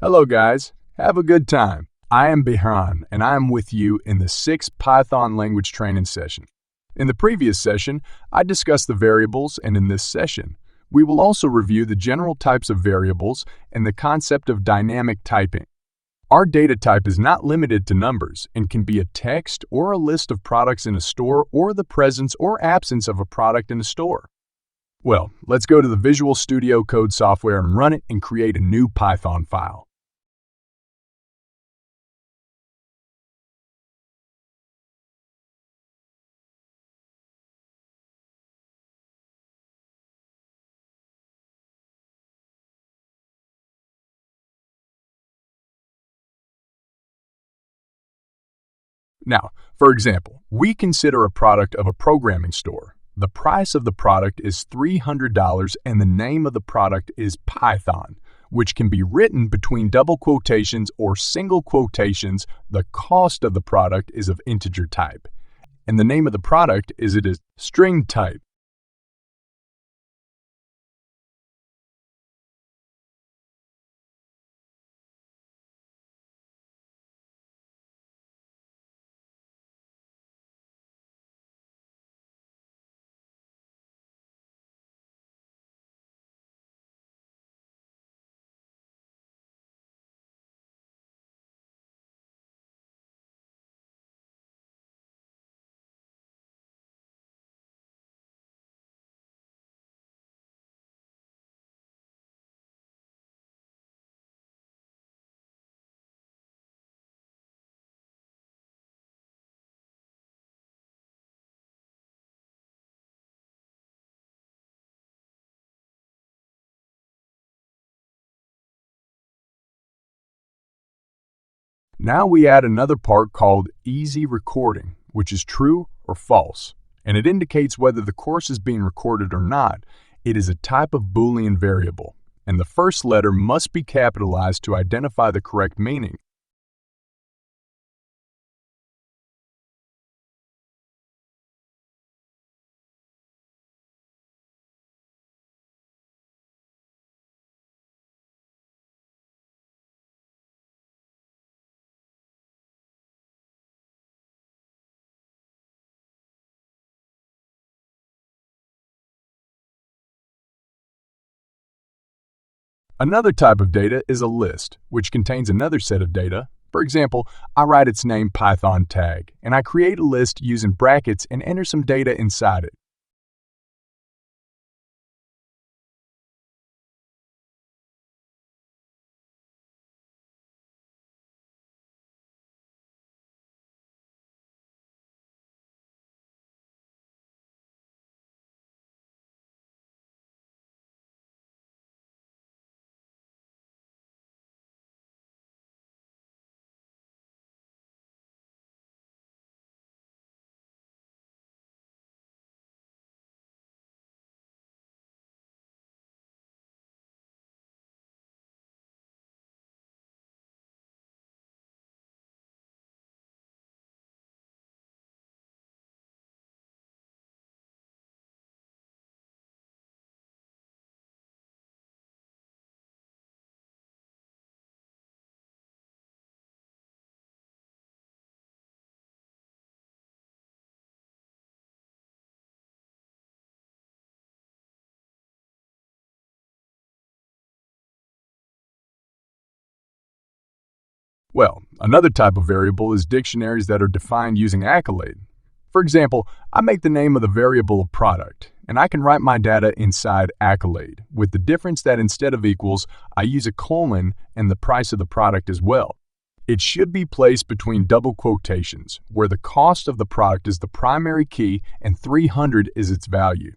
Hello guys, have a good time. I am Bihan and I am with you in the 6th Python language training session. In the previous session, I discussed the variables, and in this session, we will also review the general types of variables and the concept of dynamic typing. Our data type is not limited to numbers and can be a text or a list of products in a store or the presence or absence of a product in a store. Well, let's go to the Visual Studio Code software and run it and create a new Python file. Now, for example, we consider a product of a programming store. The price of the product is $300 and the name of the product is Python, which can be written between double quotations or single quotations. The cost of the product is of integer type, and the name of the product is string type. Now we add another part called easy recording, which is true or false, and it indicates whether the course is being recorded or not. It is a type of Boolean variable, and the first letter must be capitalized to identify the correct meaning. Another type of data is a list, which contains another set of data. For example, I write its name Python tag, and I create a list using brackets and enter some data inside it. Well, another type of variable is dictionaries that are defined using accolade. For example, I make the name of the variable a product, and I can write my data inside accolade, with the difference that instead of equals, I use a colon and the price of the product as well. It should be placed between double quotations, where the cost of the product is the primary key and 300 is its value.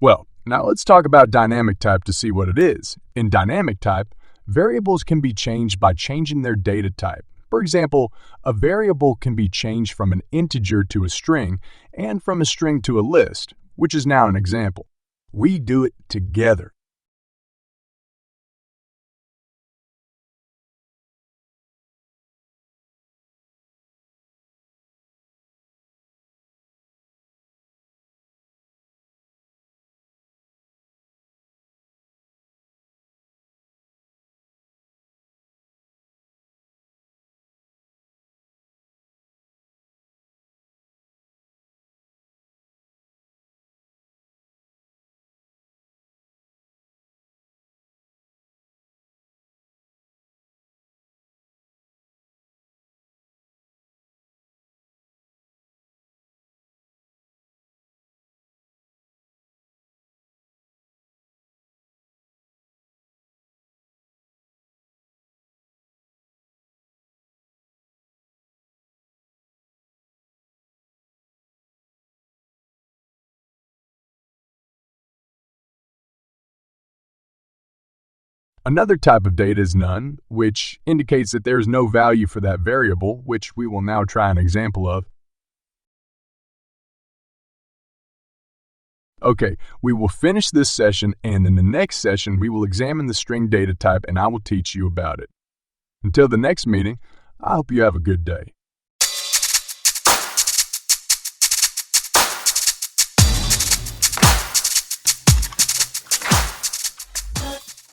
Well, now let's talk about dynamic type to see what it is. In dynamic type, variables can be changed by changing their data type. For example, a variable can be changed from an integer to a string and from a string to a list, which is now an example. We do it together. Another type of data is none, which indicates that there is no value for that variable, which we will now try an example of. Okay, we will finish this session, and in the next session, we will examine the string data type and I will teach you about it. Until the next meeting, I hope you have a good day.